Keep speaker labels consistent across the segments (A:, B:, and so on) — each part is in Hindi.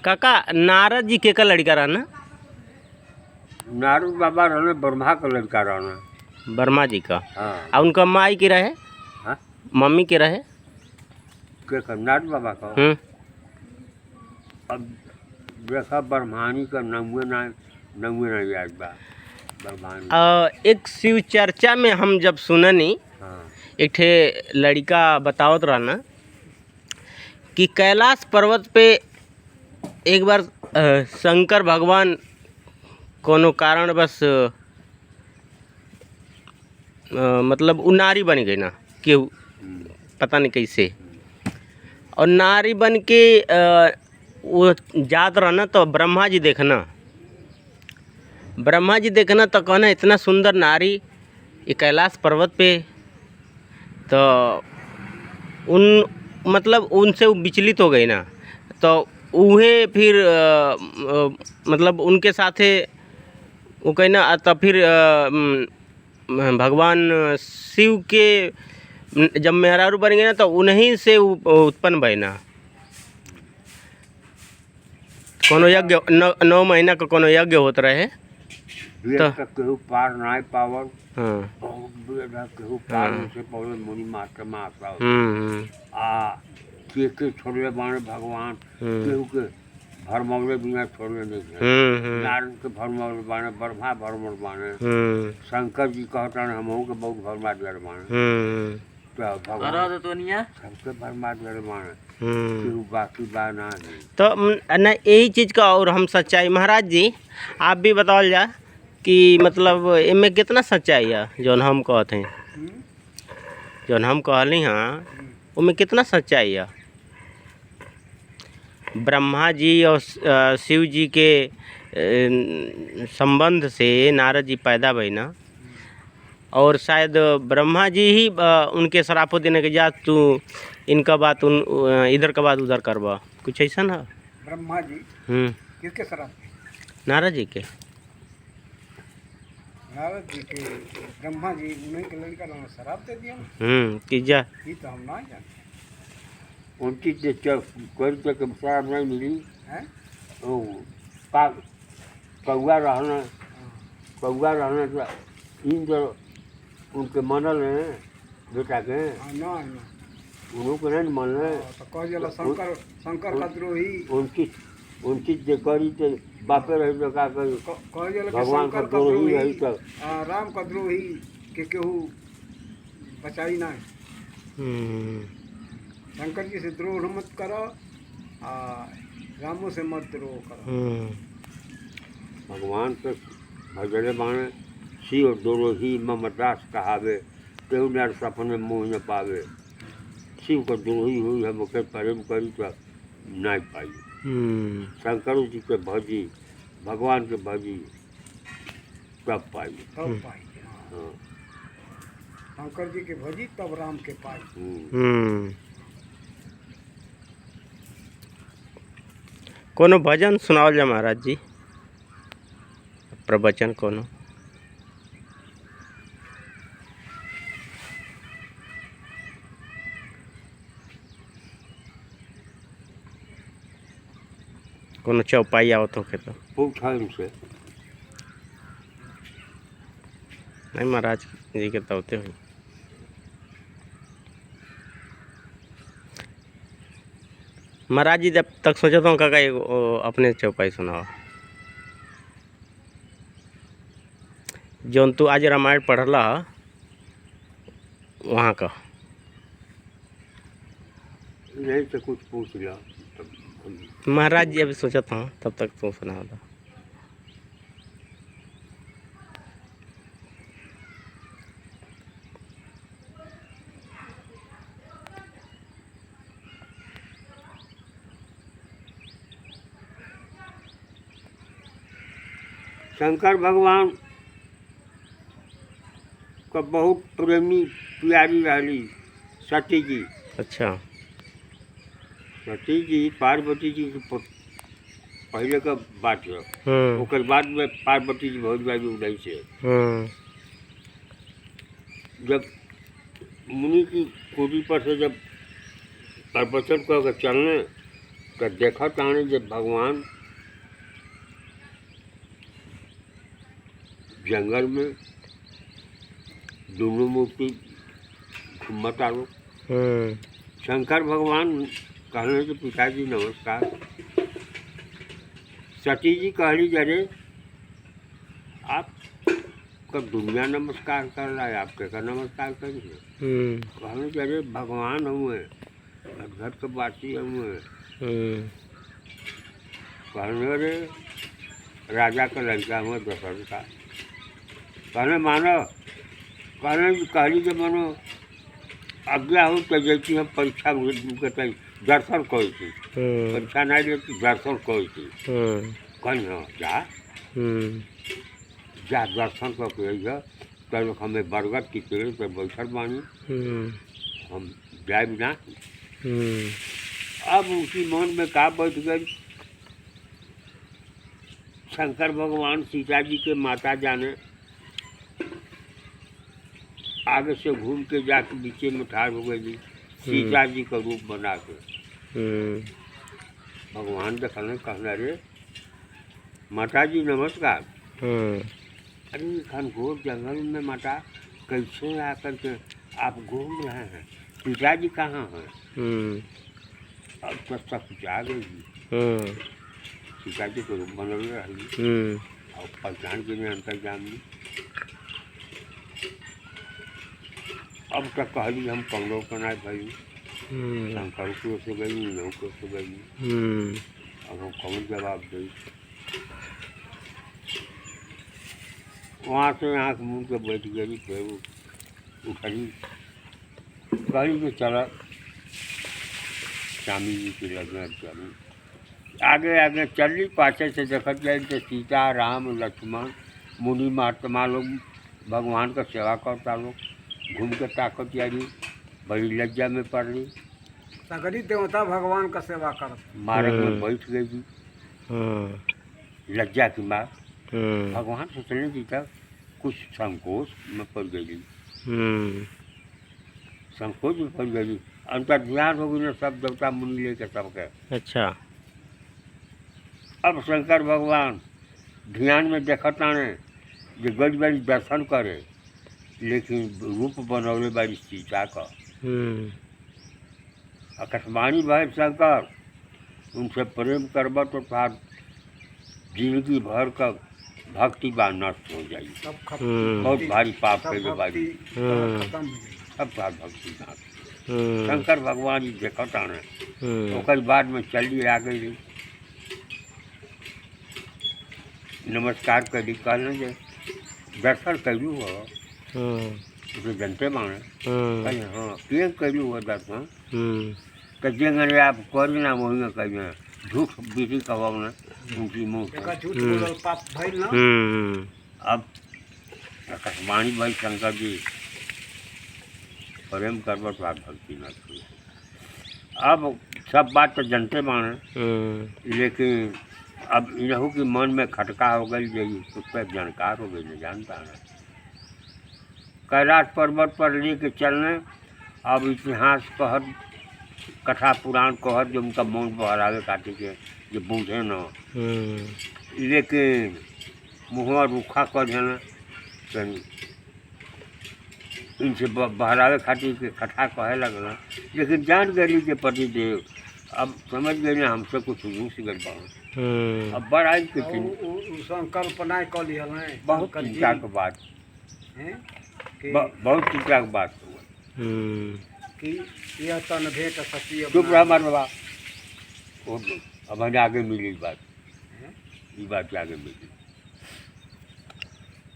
A: काका नारद जी के का लड़का रहना?
B: नारद बाबा रहने ब्रह्मा का लड़का रहना।
A: वर्मा जी का।
B: हाँ।
A: और उनका माई के रहे?
B: हाँ?
A: मम्मी के रहे?
B: के नारद बाबा का। अब देखा ब्रह्मानी का नमुए ना याद बा ब्रह्मानी।
A: एक शिव चर्चा में हम जब सुननी,
B: हाँ।
A: एक ठे लड़का बतावत रहना कि कैलाश पर्वत पे एक बार शंकर भगवान कोनो कारण बस मतलब उ नारी बन गई ना कि पता नहीं कैसे, और नारी बन के वो जात रहना तो ब्रह्मा जी देखना तो कहना इतना सुंदर नारी ये कैलाश पर्वत पे, तो उन मतलब उनसे वो विचलित हो गई ना, तो उहे फिर मतलब उनके साथे वो कहना, तो फिर भगवान शिव के जब मेहरारू बन गए ना तो उन्हीं से उत्पन्न भई ना। कोनो यज्ञ 9 महीना का कोनो यज्ञ होत रहे
B: तो केहू पार नहीं पावर।
A: हाँ।
B: केहू पार से पहले मुनि मास्टर में आता आ के छोड़ले बाने भगवान केहू के भरमौले बिना छोड़ले नहीं। नारद के भरमौले बाने, ब्रह्मा भरमौले बाने, शंकर जी कहता है हमहू के बहुत भरमा दिया बाने, तो भगवान सबके भरमा दिया बाने, केहू बाकी बा ना।
A: तो न यही चीज़ का और हम सच्चाई महाराज जी आप भी बताओ जा कि मतलब इनमें कितना सच्चाई है जौन हम कहते हैं, जौन हम कहली हाँ उनमें कितना सच्चाई है? ब्रह्मा जी और शिव जी के संबंध से नारद जी पैदा भई ना, और शायद ब्रह्मा जी ही उनके श्रापो देने के जा तू इनका बात इधर का बात उधर करवा, कुछ ऐसा ना?
B: ब्रह्मा जी किसके श्राप?
A: नारद जी के।
B: नारद जी के ब्रह्मा जी उन्हीं के लड़का ने श्राप दे दिया।
A: कि जा
B: ये तो हम ना जानते। उनकी कोई तक श्राप नहीं मिली है। ओ कौआ रहना तो इंद्र उनके मनल है बेटा के ना उन्हों को नहीं मन है तो कह दिया शंकर का द्रोही उनकी जे करी ते बापे रही तो का करी कह दिया भगवान का द्रोही है तो राम का द्रोही के केहू बचाई ना। शंकर जी से द्रोह मत करो, रामों से मत द्रोह करो। भगवान के भजले बाणे शिव द्रोही ममदास कहावे, केहू नर सपने मुँह न पावे। शिव को द्रोही हुई हम ओके प्रेम करी तो नहीं पाई। शंकर जी के भजी, भगवान के भजी तब पाई। हाँ। शंकर जी के भजी तब राम के पाई।
A: कोनो भजन सुनाओ जा महाराज जी, प्रवचन कोनो? कोनो चौपाई आवत हो के तो
B: पूछा से
A: नहीं महाराज जी के तवते हुई। महाराज जी जब तक सोचता हूँ काका अपने चौपाई सुनाओ, जौन तू आज रामायण पढ़ला वहाँ का।
B: नहीं तो कुछ पूछ लिया
A: महाराज जी अभी सोचता हूँ तब तक तू सुना दो।
B: शंकर भगवान का बहुत प्रेमी प्यारी रही सती जी।
A: अच्छा।
B: सती जी पार्वती जी के पहले का बात है, उसके बाद में पार्वती जी बहुत बारी उदय से जब मुनि की कुटी पर से जब प्रवचन कर चलने तो देखा ताने जब भगवान जंगल में दोनों मूर्ति घूमत आलो। शंकर भगवान कहने के पिताजी नमस्कार। सती जी कहली जरे आप कब दुनिया नमस्कार कर रहा है, आपके का नमस्कार करिए। कहने जरे भगवान हुए, घर के वासी हुए। कहने रे राजा का लड़का हुआ दशरथ का। कहने मानो, कहली के मानो आज्ञा हो तो जैसी हम परीक्षा के दर्शन करी थी। परीक्षा नहीं लेती, दर्शन करी थी। कहीं हाँ जा जा दर्शन करके अइह। तब हमें बरगद की पेड़ पर बैठल बानी, हम जाए ना। अब उसी मन में का बैठ गई, शंकर भगवान सीता जी के माता जाने आगे से घूम के जाके बीचे में ठाड़ हो गई सीता जी का रूप बना के। भगवान देखने कहना रे माता जी नमस्कार। अरे घनघोर जंगल में माता कैसे आकर के आप घूम रहे हैं, सीता जी कहाँ हैं? अब तो सब कुछ आ गई जी। सीता जी को रूप बनल रही और पहचान के लिए अंतर्जामी। अब तक कहली हम कमलों का ना भाई शंकर को से गई, नौ को से गई। अब हम कौन जवाब दी? वहाँ से आँख मुँह के बैठ गई, फिर उठली कही कि चला स्वामी जी की लगना चली। आगे आगे चली, पाछे से देखत जाए तो सीता राम लक्ष्मण मुनि महात्मा लोग भगवान का सेवा करता लोग घूम के ताकत यारी। बड़ी लज्जा में पड़ रही,
C: सगरी देवता भगवान का सेवा कर
B: मार्ग में बैठ गई जी लज्जा की मार। भगवान सोचने की था कुछ संकोच में पड़ गई, संकोच में पड़ गई। अंतर ध्यान हो गई ना सब देवता मुनि लेके सबके।
A: अच्छा।
B: अब शंकर भगवान ध्यान में देखत आने जो गज बड़ी दर्शन करे, लेकिन रूप बनौले बारी सीता का। आकाशवाणी भाई शंकर उनसे प्रेम करब तो तार जिंदगी भर का भक्ति बा नष्ट हो जाई। बहुत भारी पाप कैले बारी,
C: खत्म हो गई।
B: सब तार भक्ति नाश। शंकर भगवान जी देखत आने ओकर बाद में चली आ गई, नमस्कार करी। कहने जे दर्शन कैलू हो तो जनते माने। कहीं हाँ के कैलू हो दर्शन तो जेंगे आप करी ना वही कहिए झूठ विधि कहब ना उनकी मुँह से।
C: झूठ बोलल पाप भइल ना।
B: अब आकाशवाणी भाई शंकर जी प्रेम करब तो आप भक्ति न करिए। अब सब बात तो जनते माने, लेकिन अब इनहू के मन में खटका हो गई, यही उस पर जानकार हो गई, नहीं जानता है। कैलाश पर्वत पर लेके चलने, अब इतिहास कहत कथा पुराण कहत जो उनका मन बहरावे काटे के जो बूझे न, लेकिन मुँहवा रूखा कर देना तनी इनसे बहरावे खातिर के कथा कहे लगना। लेकिन जान गई के पतिदेव अब समझ गए ना हमसे कुछ रूस गल बा। अब बड़ा के
C: संकल्पना कर लिया
B: बहुत चिंता के बात, बहुत चिंता के बात
C: कि यह तन भेंट सती।
B: चुप रहा मार बाबा, अब हमें आगे मिली बात, ये बात आगे मिली।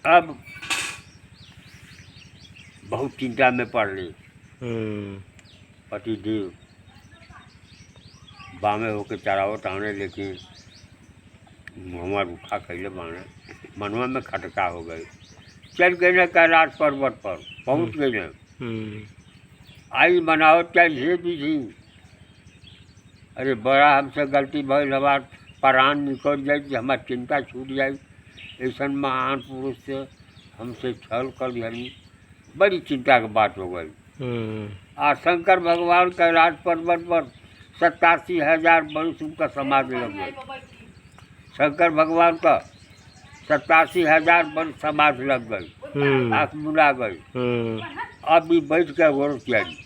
B: अब बहुत चिंता में पड़ रही पतिदेव बामे होके चरावत आने, लेकिन मुँहवा रूखा कैले बाने, मनवा में खटका हो गई। चल गए न कैलाश पर्वत पर पहुँच गए न, आई बनावत क्या ये भी थी। अरे बड़ा हमसे गलती भइल, हमार प्राण निकल जाए, हमार चिंता छूट जाए, ऐसा महान पुरुष से हमसे छल कर दिया। बड़ी चिंता की बात हो गई। आ शंकर भगवान कैलाश पर्वत पर 87,000 वर्ष उनका समाधि लग गई। शंकर भगवान का 87,000 वर्ष समाधि लग गई, आँख मुड़ा गई। अब भी बैठ के अघोर त्यारी,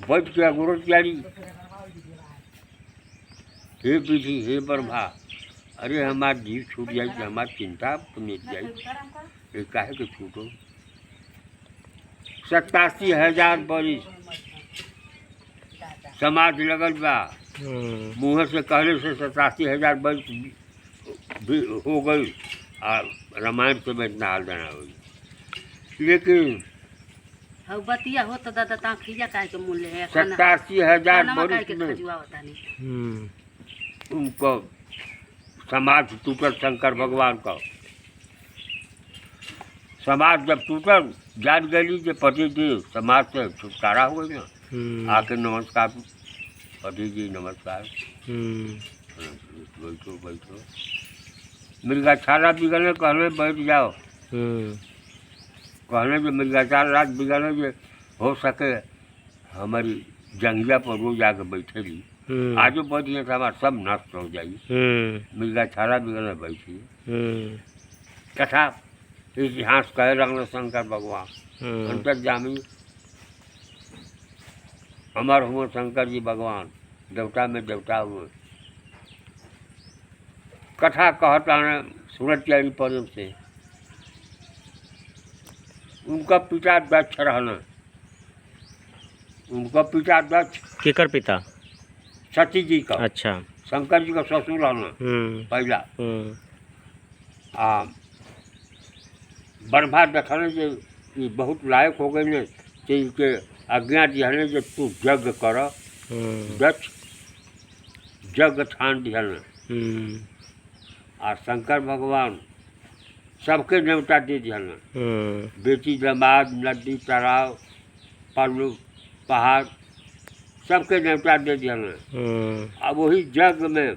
B: बैठ के अघोर त्यारी। हे विधि, हे ब्रह्मा, अरे हमार जीव छूट जाए तो हमार चिंता मिट जाए, ये काहे के छूटो। 87,000 वर्ष समाधि लगल बा। मुँह से कहले से 87,000 वर्ष भी हो गई और रामायण से में इतना हाल जाना हुई। लेकिन
D: हौ बतिया हो तो दादा ता खिया काहे के मूल्य है
B: 87,000
D: वर्ष
B: वर्ष
D: में
B: में
D: खजुआ होता नहीं।
B: उनको समाज टूटल। शंकर भगवान का समाज जब टूटल, जान गई जो पति जी समाज से छुटकारा हो गई ना। आके नमस्कार पति जी, नमस्कार। बैठो बैठो। मृगाछाला बिगड़े कहले बैठ जाओ। कहले जो मृगाछाला बिगड़े जो हो सके हमारी जंगिया पर रोज आके बैठे रही। आजो बैठिए तो हमारा सब नष्ट हो जाएगी। मृगाछाला बिगड़े बैठी। कथा इतिहास कह रहे शंकर भगवान अंतर्जामी अमर हुए। शंकर जी भगवान देवता में देवता हुए। कथा कहता है सूरत त्यारी पर्व से। उनका पिता दक्ष रहना। उनका पिता दक्ष
A: केकर पिता?
B: सती जी का।
A: अच्छा।
B: शंकर जी का ससुर रहना पहला। ब्रह्मा देखने जो ये बहुत लायक हो गई ने, तो इनके आज्ञा दिहने जो तू यज्ञ कर। दक्ष यज्ञ ठान दिहने। और शंकर भगवान सबके न्योता दे दिहने। बेटी, दामाद, नदी, तालाब, पल्लू, पहाड़ सबके न्योता दे दिहने। अब वही यज्ञ में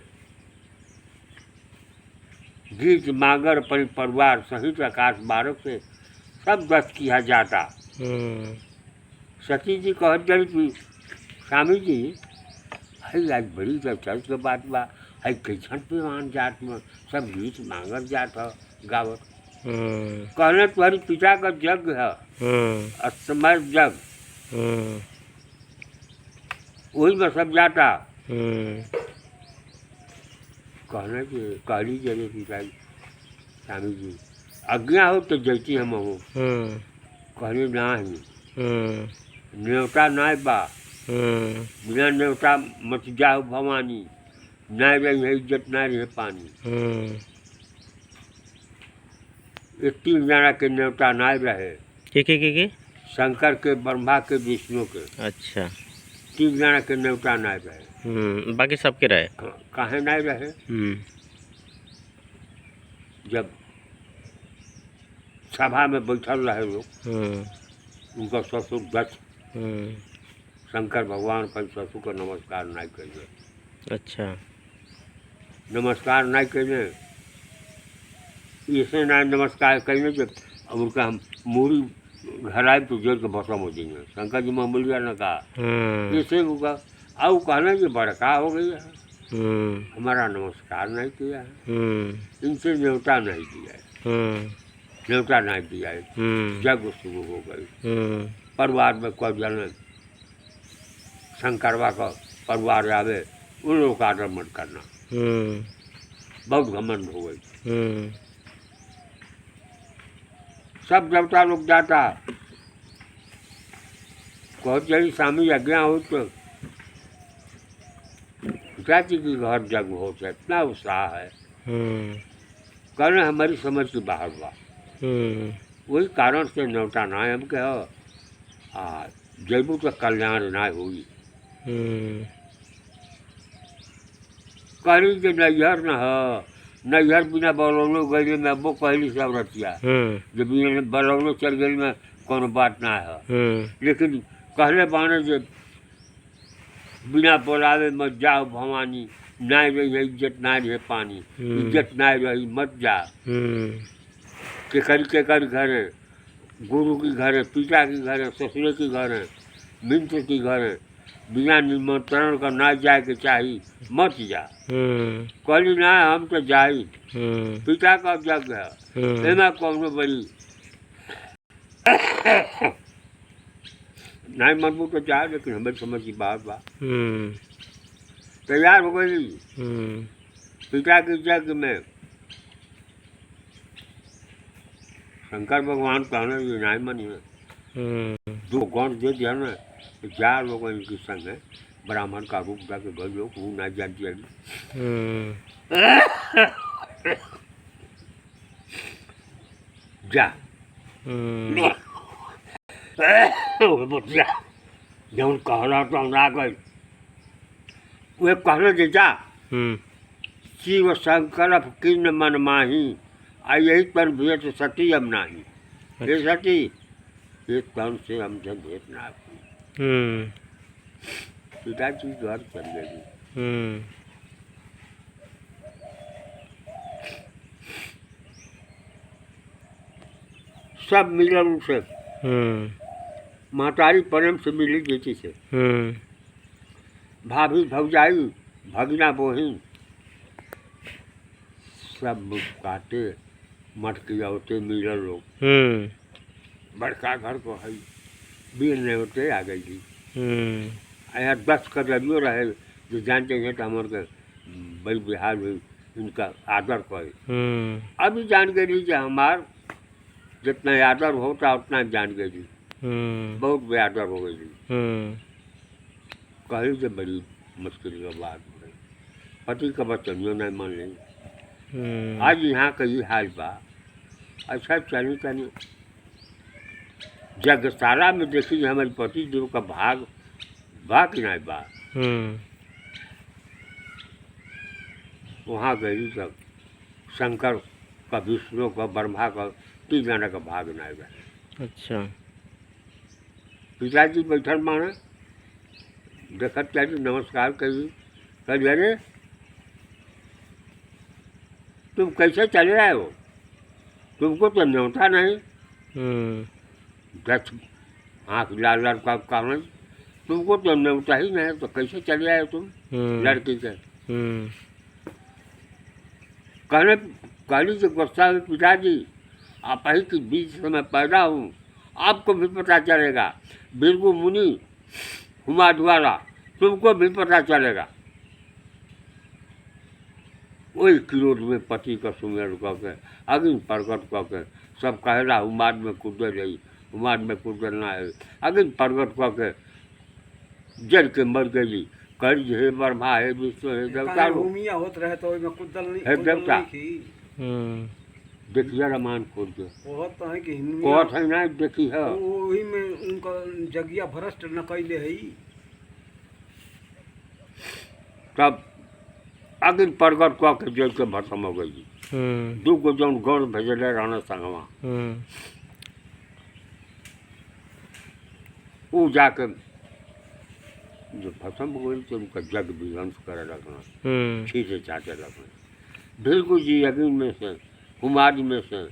B: गीत मांगर परिवार सहित आकाश बारक से सब दस किया जाता। सती जी कहत गई कि स्वामी जी हई आज बड़ी चर्च के बात बा। हई कैसन पेमान जात में सब गीत मांगत जात ह गावत। कहने तुम्हारी पिता का यज्ञ है, अस्तमय यज्ञ, वही में सब जाता। कहने के कहली जरे पिता स्वामी जी आज्ञा हो तो जैती हम हो। कहले ना ही न्योता नाय बा। बिना न्योता मत जाओ भवानी, ना रही है इज्जत, ना रहे पानी। ये 3 जना के न्योता ना रहे।
A: के?
B: शंकर के, ब्रह्मा के, विष्णु के।
A: अच्छा।
B: 3 जना के न्योता ना रहे।
A: बाकी सबके रहे।
B: काहे ना रहे? जब सभा में बैठल रहे लोग, उनका ससुर दक्ष शंकर भगवान का ससुर को नमस्कार नहीं करिए।
A: अच्छा।
B: नमस्कार नहीं करिए, इसे ना नमस्कार करिए जब अब उनका हम मूरी घर आए तो जेल के भसम हो जाएंगे। शंकर जी मामूलिया ने कहा इसे होगा। अब कहना कि बड़का हो गई है, हमारा नमस्कार नहीं किया है, इनसे न्योता नहीं दिया है, न्योता नहीं दिया है। जग शुरू हो गई। परिवार में कोई जन शंकरवा का परिवार आवे, उन लोग का आदर मत करना। बहुत घमंड हो गई। सब देवता लोग जाता। कहत जरी स्वामी आज्ञा हो तो पिताजी की घर जग हो तो इतना उत्साह है। कहने हमारी समझ के बाहर बा। वही कारण से न्योता ना हम कहो जैबू तो कल्याण ना हुई। कहली जो नैहर न हो, नैहर बिना बरौलो गई में वो कहली सब रतिया। जब बिना बरौलो चल गई में कोनो बात ना है। लेकिन कहले बाने जो बिना बोलावे मत जाओ भवानी, ना रही है इज्जत, ना रहे पानी, इज्जत ना रही मत जा। के कर घर है, गुरु की घर है, पिता की घर है, ससुर की घर है, मित्र की घर बिना निमंत्रण का ना जाए के चाहिए, मत जा। कहली ना हम तो जाई, पिता का यज्ञ है, एमा कौनो बड़ी नहीं मनबू तो जा, लेकिन हमें समझ की बात बा। तैयार हो गई पिता के यज्ञ में। शंकर भगवान कहने ये नहीं मनी है, दो गौर दे दिया ना, तो चार लोग इनके संग है, ब्राह्मण का रूप जाके गए लोग वो ना जान दिया। जा जब कहला तो हम आ गए, वे कहने दे जा शिव शंकर किन्न मन माही, आ यही तन भेंट सती हम नाही। हे सती, ये तन से हमसे भेंट ना की। पिताजी घर चल गई। सब मिलल उनसे, महतारी प्रेम से मिली बेटी से, भाभी भौजाई भगना बहिन सब मुस्काते मटकी होते मिलल लोग। बड़का घर को है बीर नहीं होते आ गई थी। यहाँ 10 कदरियो रहे जो जानते हैं तो हमारे के बड़ी बिहार हुई इनका आदर करे। अभी जान गई कि हमार जितना आदर होता उतना जान गई थी, बहुत बेआदर हो गई थी। कही से बड़ी मुश्किल का बात हो गई, पति का बचनियों नहीं मान ली। आज यहाँ का ये हाल बा। अच्छा चली तनी जगशाला में देखी हमारे पति देव का भाग बा कि नहीं बा। वहाँ गई सब शंकर का विष्णु का ब्रह्मा का 3 जना का भाग नहीं बा।
A: अच्छा।
B: पिताजी बैठल माने देखत क्या नमस्कार कही, कही अरे तुम कैसे चले आए हो, तुमको तो न्योता नहीं। दस आँख लाल लाल का कारण, तुमको तो न्योता ही नहीं तो कैसे चले आए तुम लड़की के। कहने कहली से गुस्सा में पिताजी आप ही के बीच से मैं पैदा हूँ, आपको भी पता चलेगा। बिरगु मुनि हुमा द्वारा तुमको भी पता चलेगा। वही क्रोध में पति का सुमेर करके अग्नि प्रकट करके सब कहला उमाद में कूदे रही, उमाद में कूदना है। अग्नि प्रकट करके जल के मर गई। कही हे ब्रह्मा हे विष्णु हे देवता
C: होत रहे तो ओइमे कुदल नहीं,
B: हे देवता
C: की
B: देखिए रामायण खोल के
C: कहत तो है कि
B: कहत है ना देखी है
C: ओही में उनका जगिया भ्रष्ट न कैले है।
B: तब अग्नि प्रकट करके जल के भस्म हो गई। 2 गो जौन गौर भेजले रहना संगवा वो जाके जो भस्म हो गई तो उनका जग विध्वंस करे रखना, छीटे चाटे रखना। बिल्कुल जी अग्नि में से कुमारी में से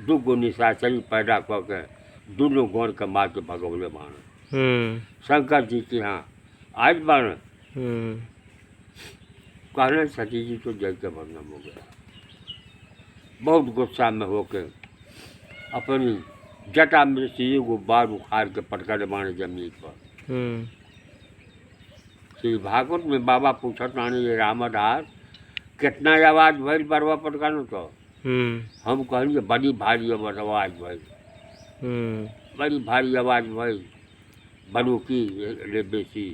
B: 2 गो निशाचरी पैदा करके दोनों गौर के मार के भगवले बाण। शंकर जी के यहाँ आज बाण कहने सती जी तो जल के भस्म हो गया। बहुत गुस्सा में होके अपनी जटा में से एगो बार उखाड़ के पटकर बाणे जमीन पर। श्री भागवत में बाबा पूछत आने ये रामदास कितना आवाज भइल बरवा पटकानो तो हम कहेंगे बड़ी भारी आवाज भइल, बड़ी भारी आवाज भइल बड़ू की रे बेसी।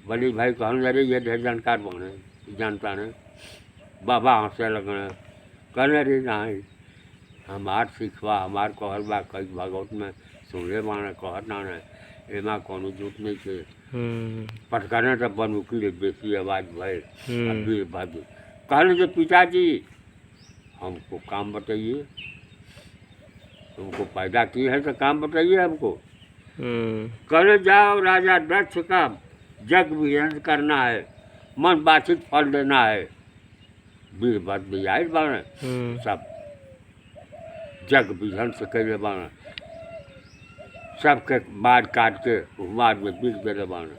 B: बड़ी भाई कहने अरे ये ढेर जानकार बने जानता ने। बाबा हंसे लगने कहने रे नहीं हमार सिखवा हमार कहल बा कई भागवत में सुने बाने कहत ना ने एमा कोनो झूठ नहीं थे। पटकाने तो बनुकी रे बेसी आवाज भइल अभी भागी। कहने के पिताजी हमको काम बताइए, तुमको पैदा की है तो काम बताइए हमको। कहने जाओ राजा दक्ष का जग विध्वंस करना है, मन बाधित फल देना है। वीर बात भी आए बाण सब जग विध्वंस करे बाण। सबके बाढ़ काट के मार में बिक दे बाने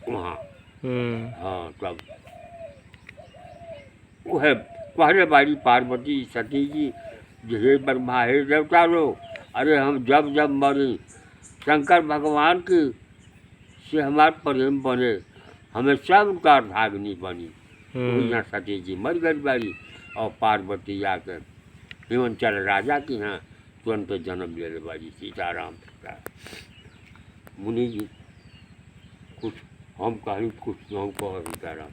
B: वहाँ। हाँ तब वह पहले बारी पार्वती सती जी हे ब्रह्मा हे देवता लोग, अरे हम जब जब मरी शंकर भगवान की से हमार प्रेम बने, हमें सब उनका अर्धाग्नि बनी। यहाँ सती जी मर गई बारी और पार्वती आकर हिमंचल राजा के यहाँ तुरंत जन्म ले बारी सीताराम का। मुनि जी कुछ हम कहीं कुछ हम कह सीताराम